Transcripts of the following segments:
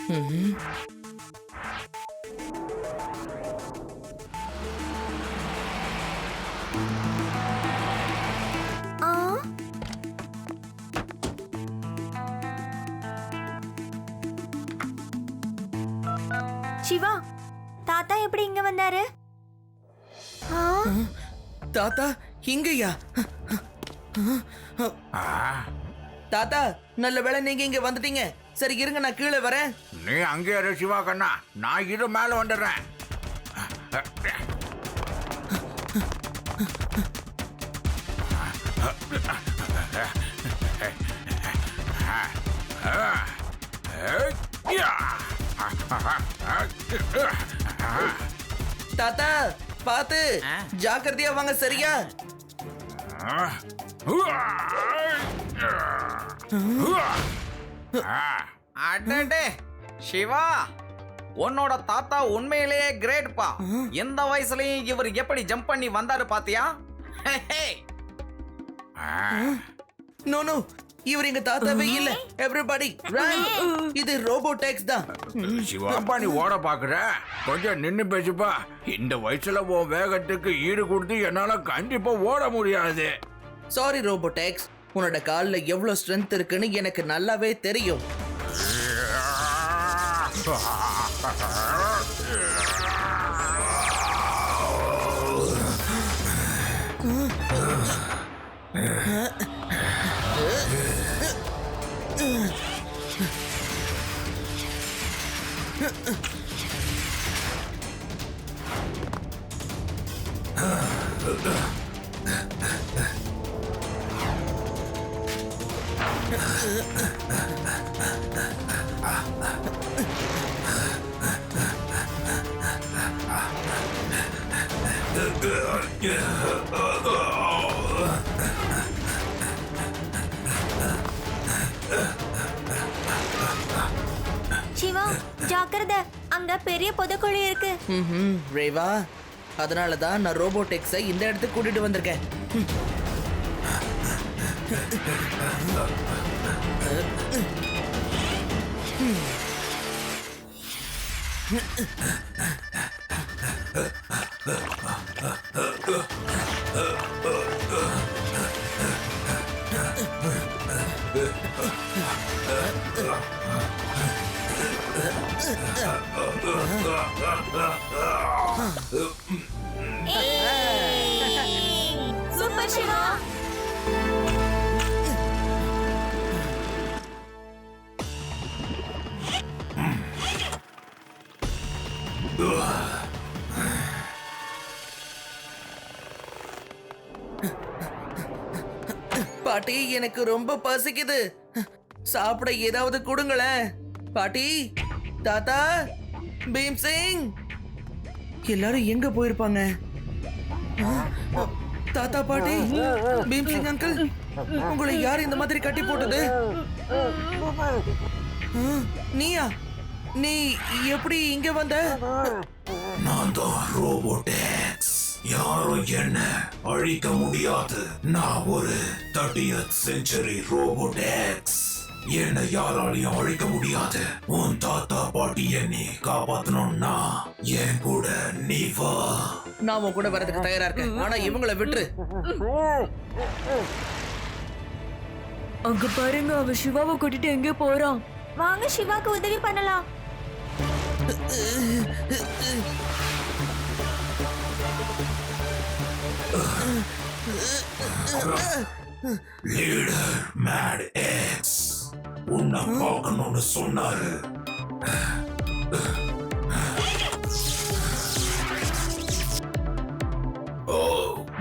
சிவா, தாத்தா எப்படி இங்க வந்தாரு? தாத்தா இங்கயா? தாத்தா நல்ல வேளை நீங்க இங்க வந்துட்டீங்க. சரி இருங்க, நான் கீழே வரேன். நீ அங்கே இரு சிவா கண்ணா, நான் இது மேல வந்துடுறேன். தாத்தா பாத்து ஜாக்கிரதையா வாங்க, சரியா? அடடே சிவா, உன்னோட தாத்தா உண்மையிலேயே கிரேட்பா. எந்த வயசுலயும் இவர் எப்படி ஜம்ப் பண்ணி வந்தாரு பாத்தியா? நோ நோ, இவர் எங்க தாத்தாவே இல்ல. எவ்ரிபடி ரன், இது ரோபோடெக்ஸ் தான். சிவாப்பா நீ ஓட பாக்குற? கொஞ்சம் நின்னு பேசுப்பா. இந்த வயசுல உன் வேகத்துக்கு ஈடு கொடுத்து என்னால கண்டிப்பா ஓட முடியாது. சாரி ரோபோடெக்ஸ், உன்னோட கால்ல எவ்வளவு ஸ்ட்ரென்த் இருக்குன்னு எனக்கு நல்லாவே தெரியும். சிவா ஜாக்கிரதை, அங்க பெரிய புதைக்குழி இருக்கு. ரேவா, அதனாலதான் நான் ரோபோடெக்ஸை இந்த இடத்துக்கு கூட்டிட்டு வந்திருக்கேன். சூப்பர் சிவா. பாட்டி, எனக்கு ரொம்ப பசிக்குது. சாப்பிட ஏதாவது கொடுங்களேன். பாட்டி, தாத்தா, பீம் சிங், எல்லாரும் எங்க போயிருப்பாங்க? தாத்தா, பாட்டி, பீம் சிங் அங்கிள், உங்களை யார் இந்த மாதிரி கட்டி போட்டது? நீயா? நீ எப்படி இங்க வந்த? நான் தான் ரோபோடெக்ஸ். யாரும் என்ன அழிக்க முடியாது. நான் ஒரு 30th century ரோபோடெக்ஸ். என்ன யாராலையும் அழிக்க முடியாது. உன் தாத்தா பாட்டி என்னை காப்பாத்தணும்னா என் கூட நீ வா. நான் உன் கூட வரதுக்கு தயாரா இருக்கேன். ஆனா இவங்களை விட்டுரு. அங்க பாருங்க, அவ சிவாவை கூட்டிட்டு எங்க போறான். வாங்க சிவாக்கு உதவி பண்ணலாம். லீடர் மேட் எக்ஸ் உன்னை பார்க்கணும்னு சொன்னாரு. ஓ,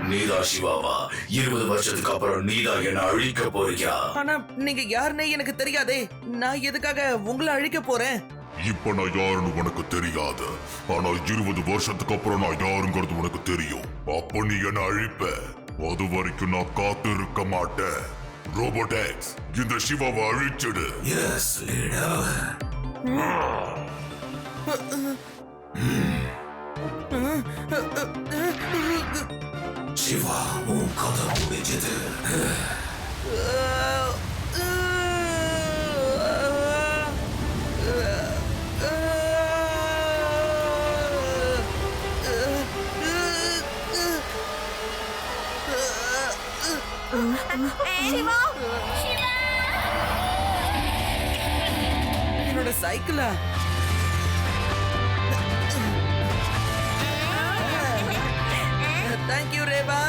நீதா சிவாவா? 20 வருஷத்துக்கு அப்புறம் நீதா என்ன அழிக்க போறியா? ஆனா நீங்க யாருன்னே எனக்கு தெரியாதே. நான் எதுக்காக உங்களை அழிக்க போறேன்? இப்ப நான் யாருன்னு உனக்கு தெரியாது. ஆனா 20 வருஷத்துக்கு அப்புறம் நான் யாருங்கிறது உனக்கு தெரியும். அப்ப நீ என்ன அழிப்ப. அது வரைக்கும் நான் காத்து இருக்க மாட்டேன். ரோபோடெக்ஸ், இந்த சிவாவை அழிச்சிடு. S leader. சிவா, உன் கதை முடிஞ்சது. சைக்கிளா? தேங்க்யூ ரேவா.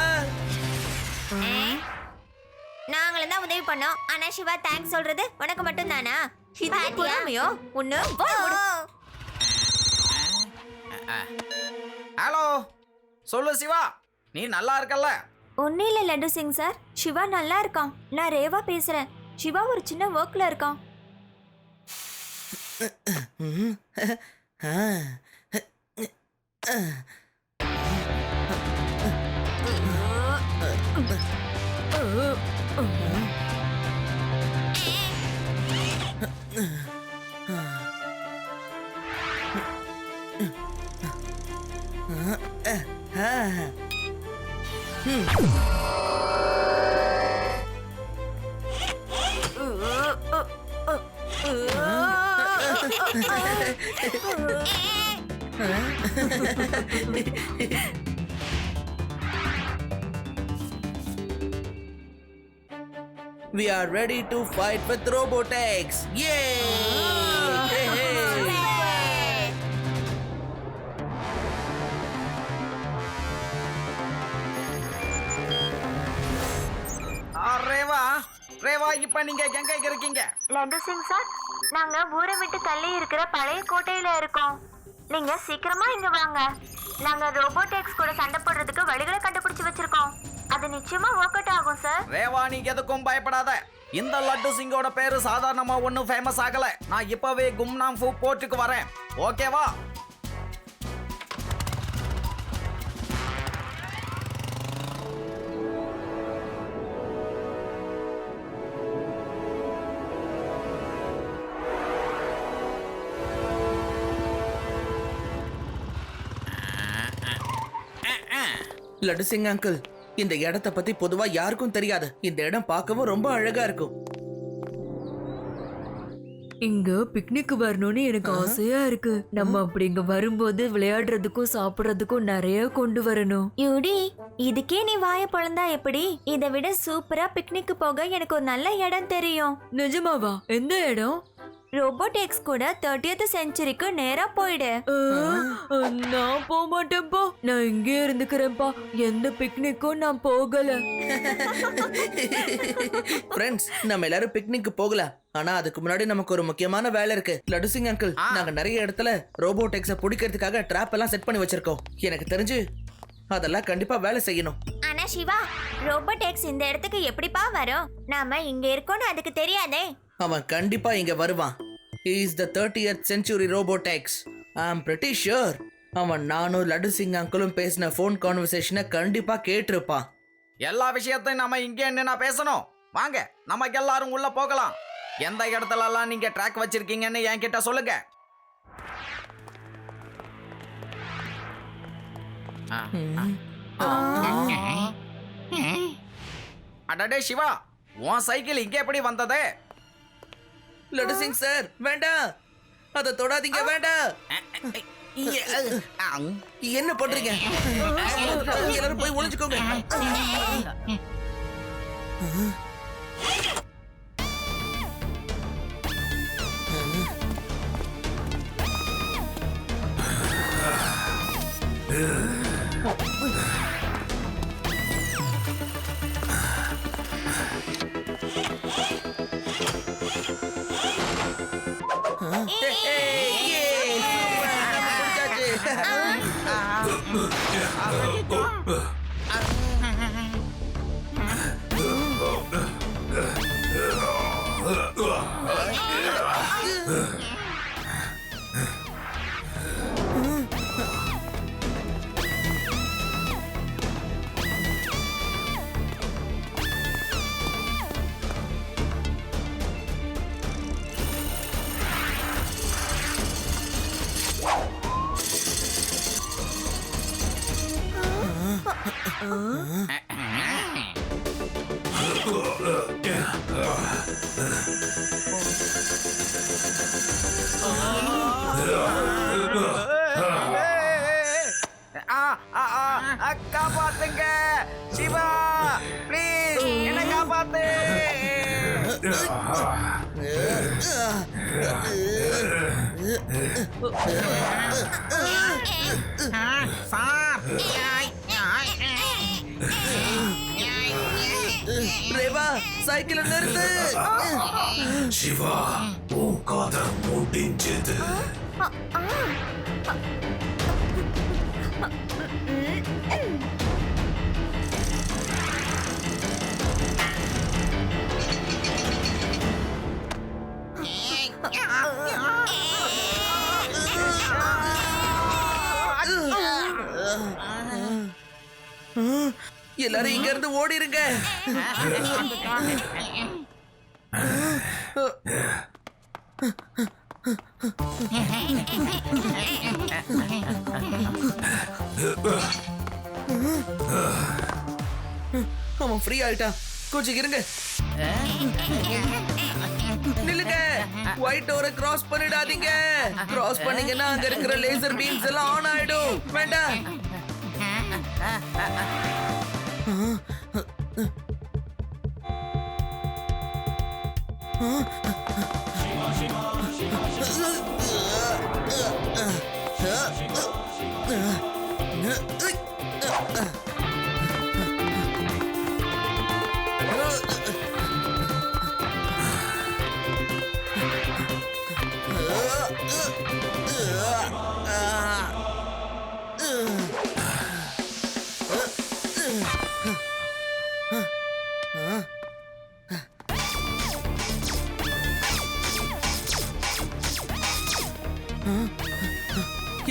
நாங்களும் தான் உதவி பண்ணோம். ஆனா சிவா தேங்க்ஸ் சொல்றது உனக்கு மட்டும் தானா? இது பொறாமையோ? ஒண்ணு ஹலோ, சொல்லு சிவா, நீ நல்லா இருக்கல்ல? ஒன்னும் இல்ல லட்டு சிங் சார். சிவா நல்லா இருக்கான். நான் ரேவா பேசுறேன். சிவா ஒரு சின்ன ஒர்க்ல இருக்கான். We are ready to fight with Robotex. Yay! Rewa, Rewa, இப்ப நீங்க எங்க இருக்கீங்க? லட்டு சிங் சார், நாங்க ஊரை விட்டு தள்ளி இருக்கிற பழைய கோட்டையில இருக்கோம். நீங்க சீக்கிரமா இங்க வாங்க. நாங்க ரோபோடெக்ஸ் கூட சண்டை போடுறதுக்கு வழிகளை கண்டுபிடிச்சு வச்சிருக்கோம். அது நிச்சயமா ஒர்க் அவுட் ஆகும் சார். ரேவா, நீ எதுக்கும் பயப்படாத. இந்த லட்டு சிங்கோட பேரு சாதாரணமா ஒன்னும் ஃபேமஸ் ஆகல. நான் இப்பவே கும்னாம் ஃபூ போர்ட்டுக்கு வரேன். ஓகேவா? லட்டு சிங் அங்கிள், இந்த இடத்தை பத்தி பொதுவா யாருக்கும் தெரியாது. இந்த இடம் பார்க்கவும் ரொம்ப அழகா இருக்கும். இங்க பிக்னிக் வரணும்னு எனக்கு ஆசையா இருக்கு. நம்ம அப்படி இங்க வரும்போது விளையாடுறதுக்கும் சாப்பிடுறதுக்கும் நிறைய கொண்டு வரணும். யூடி, இதுக்கே நீ வாய பொழந்தா எப்படி? இதை விட சூப்பரா பிக்னிக் போக எனக்கு ஒரு நல்ல இடம் தெரியும். நிஜமாவா? எந்த இடம்? ரோபோடெக்ஸ் கூட 30th செஞ்சுரிக்கு நேரா போயிடு. நான் போக மாட்டேன்ப்பா. நான் இங்கே இருந்துக்கிறேன்ப்பா. எந்த பிக்னிக்கும் நான் போகல. ஃப்ரெண்ட்ஸ், நம்ம எல்லாரும் பிக்னிக் போகலாம். ஆனா அதுக்கு முன்னாடி நமக்கு ஒரு முக்கியமான வேலை இருக்கு. லட்டு சிங் அங்கிள், நாங்க நிறைய இடத்துல ரோபோடெக்ஸை பிடிக்கிறதுக்காக ட்ராப் எல்லாம் செட் பண்ணி வச்சிருக்கோம். எனக்கு தெரிஞ்சு அதெல்லாம் கண்டிப்பா வேலை செய்யணும். ஆனா சிவா, ரோபோடெக்ஸ் இந்த இடத்துக்கு எப்படிப்பா வரும்? நாம இங்க இருக்கோம்னு அதுக்கு தெரியாதே. அவன் கண்டிப்பா இங்க வருவான். He is the 30th century Robotex. I am pretty sure. அவன் நானும் லட்டு சிங் அங்கிளும் பேசின ஃபோன் கான்வர்சேஷனை கண்டிப்பா கேட்டிருப்பான். எல்லா விஷயத்தையும் நம்ம இங்கே என்ன பேசணும். வாங்க, நமக்கு எல்லாரும் உள்ள போகலாம். எந்த இடத்துல எல்லாம் நீங்க ட்ராக் வச்சிருக்கீங்கன்னு என்கிட்ட சொல்லுங்க. அடடே சிவா, உன் சைக்கிள் இங்கே எப்படி வந்தது? லட்டு சிங் சார், வேண்டாம், அதை தொடாதீங்க, வேண்டாம். என்ன பண்றீங்க? எல்லாரும் போய் ஒளிஞ்சுக்கோங்க. காப்பாத்துங்க சிவா, ப்ளீஸ் என்ன காப்பாத்து. ரேவா சைக்கிள் நிறுத்து. சிவா உன் கதை முடிஞ்சது. எல்லாரும் இங்க இருந்து ஓடிருங்க. அவன் ஃப்ரீ ஆயிட்டான். கொஞ்சம் இருங்க. நில்லுங்க. ஒயிட் டோரை கிராஸ் பண்ணிடாதீங்க. கிராஸ் பண்ணீங்கன்னா அங்க இருக்கிற லேசர் பீம்ஸ் எல்லாம் ஆன் ஆயிடும். வேண்டாம்.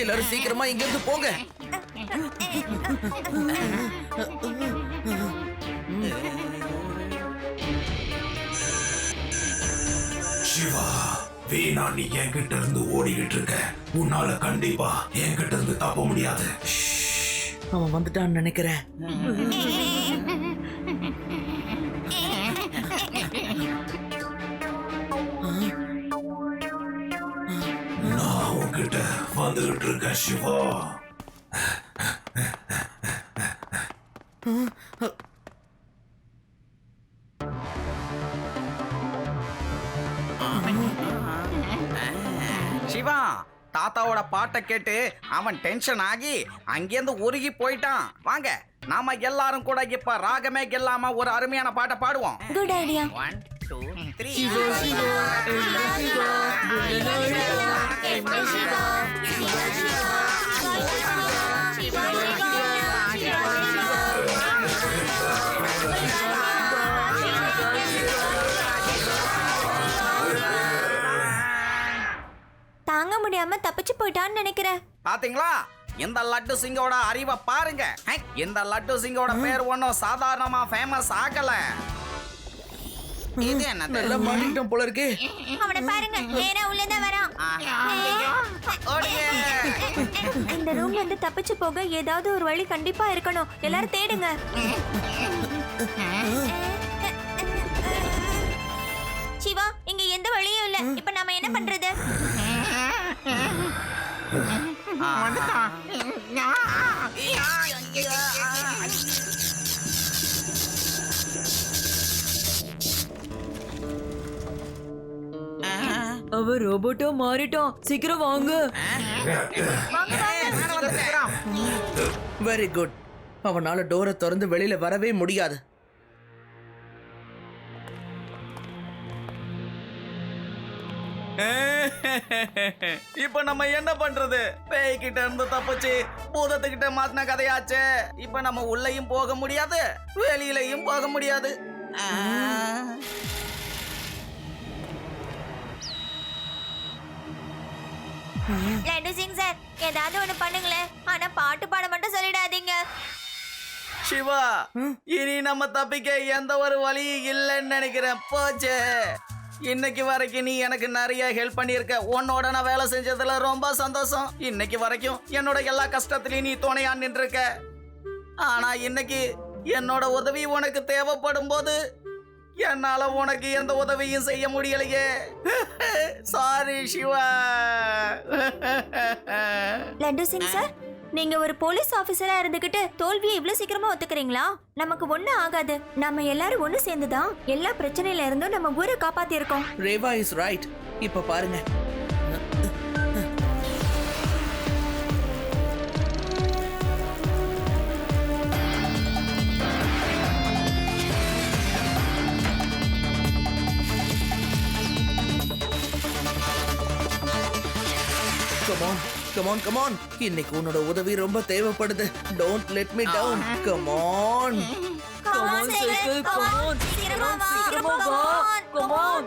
எல்லாரும் சீக்கிரமா இங்க இருந்து போங்க. சிவா வீணா நீ என்கிட்ட இருந்து ஓடிக்கிட்டு இருக்க. உன்னால கண்டிப்பா என்கிட்ட இருந்து தப்ப முடியாது. அவன் வந்துட்டான்னு நினைக்கிறேன். நான் உன்கிட்ட வந்துகிட்டு இருக்கேன் சிவா. சிவா தாத்தாவோட பாட்டை கேட்டு அவன் டென்ஷன் ஆகி அங்கேருந்து உருகி போயிட்டான். வாங்க நாம எல்லாரும் கூட இப்ப ராகமே இல்லாம ஒரு அருமையான பாட்டை பாடுவோம். Good idea. 1 2 3 தாங்க முடியாம தப்பிச்சு போயிட்டான்னு நினைக்கிறேன். பாத்தீங்களா இந்த லட்டு சிங்கோட அறிவை பாருங்க. இந்த லட்டு சிங்கோட பேர் ஒன்னும் சாதாரணமா ஃபேமஸ் ஆகல. இது என்னது? நல்லா மாட்டிக்கிட்டோம் போல இருக்கே. அவனை பாருங்க, நேரா உள்ளதான் வரான். ஓடுங்க. இந்த ரூம்ல இருந்து தப்பிச்சு போக ஏதாவது ஒரு வழி கண்டிப்பா இருக்கணும். எல்லாரும் தேடுங்க. சிவா, இங்க எந்த வழியும் இல்ல. இப்ப நாம என்ன பண்றது? அவன் ரோபோட்டா மாறிட்டான். சீக்கிரம் வாங்க. Very good. அவனால டோரை திறந்து வெளியில வரவே முடியாது. இப்ப நம்ம என்ன பண்றது? பேய்கிட்ட இருந்து தப்பிச்சு பூதத்துக்கிட்ட மாத்தின கதையாச்சே. இப்ப நம்ம உள்ளேயும் போக முடியாது, வெளியிலையும் போக முடியாது. லட்டு சிங் சார், ஏதாவது ஒண்ணு பண்ணுங்களேன். ஆனா பாட்டு பாட மட்டும் சொல்லிடாதீங்க. சிவா, இனி நம்ம தப்பிக்க எந்த ஒரு வழியும் இல்லைன்னு நினைக்கிறேன். போச்சு. இன்னைக்கு வரைக்கும் நீ எனக்கு நிறைய ஹெல்ப் பண்ணியிருக்க. உன்னோட நான் வேலை செஞ்சதுல ரொம்ப சந்தோஷம். இன்னைக்கு வரைக்கும் என்னோட எல்லா கஷ்டத்திலையும் நீ துணையா நின்று இருக்க. ஆனா இன்னைக்கு என்னோட உதவி உனக்கு தேவைப்படும் போது என்னால உனக்கு எந்த உதவியும் செய்ய முடியலையே. சாரி சிவா. லட்டு சிங் சார், நீங்க ஒரு போலீஸ் ஆபீசரா இருந்துகிட்டு தோல்வியை இவ்வளவு சீக்கிரமா ஒத்துக்கிறீங்களா? நமக்கு ஒண்ணும் ஆகாது. நம்ம எல்லாரும் ஒண்ணு சேர்ந்துதான் எல்லா பிரச்சனையில இருந்தும் நம்ம ஊரை காப்பாத்தி இருக்கோம். Reva is right. இப்ப பாருங்க. கமான் கமான் கமான் இன்னைக்கு உன்னோட உதவி ரொம்ப தேவைப்படுது. Don't let me down. Come on Come on, cycle, come on. சீக்கிரமா வா. Come on.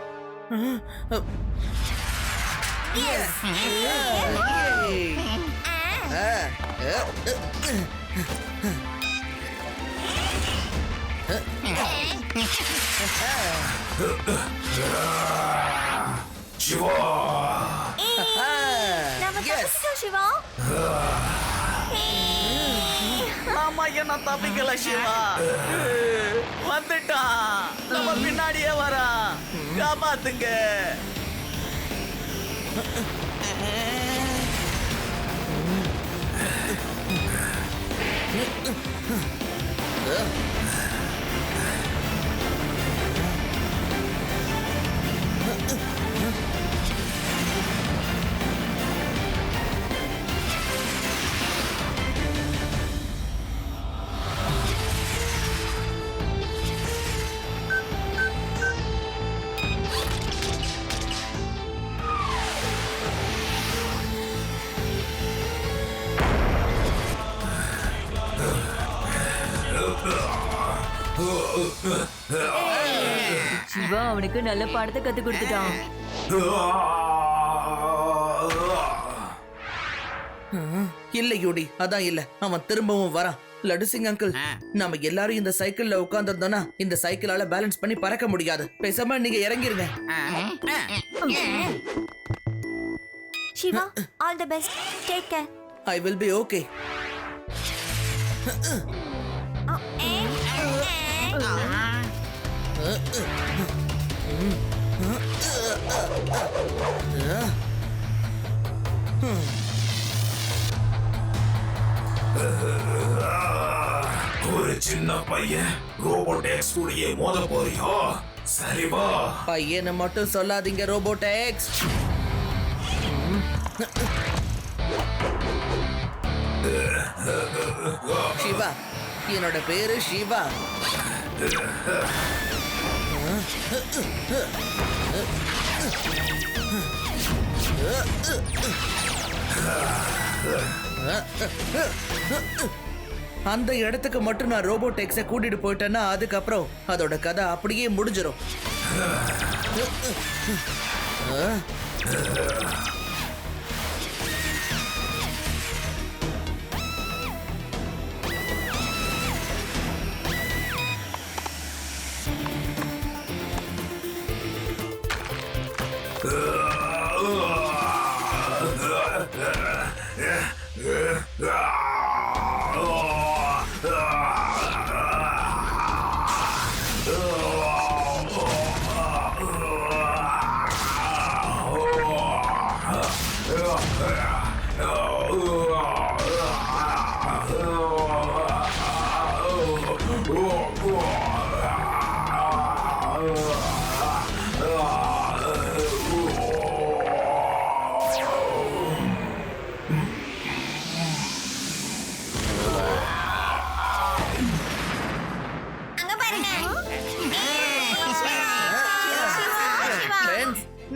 சிவா சிவா ஆமா என்ன தப்பிக்கல சிவா. வந்துட்டான், நம்ம பின்னாடியே வரான். காப்பாத்துங்க. சிவா அவனுக்கு நல்ல பாடத்தை கத்து கொடுத்துட்டான். இல்ல யூடி, அதான் இல்ல, அவன் திரும்பவும் வரான். லட்டு சிங் அங்கிள், நாம எல்லாரும் இந்த சைக்கிள்ல உட்கார்ந்திருந்தோம்னா இந்த சைக்கிளால பேலன்ஸ் பண்ணி பறக்க முடியாது. பேசாம நீங்க இறங்கிருங்க. Siva, all the best. Take care. I will be okay. ஒரு சின்ன பையன் ரோபோடெக்ஸ் கூடயே மோத போறியா? சரி வா. பையனை மட்டும் சொல்லாதீங்க ரோபோடெக்ஸ். சிவா, என்னோட பேரு சிவா. அந்த இடத்துக்கு மட்டும் நான் ரோபோடெக்ஸை கூட்டிட்டு போயிட்டேன்னா அதுக்கப்புறம் அதோட கதை அப்படியே முடிஞ்சிடும்.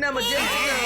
நம்ம ஜெயிச்சிட்டோம்.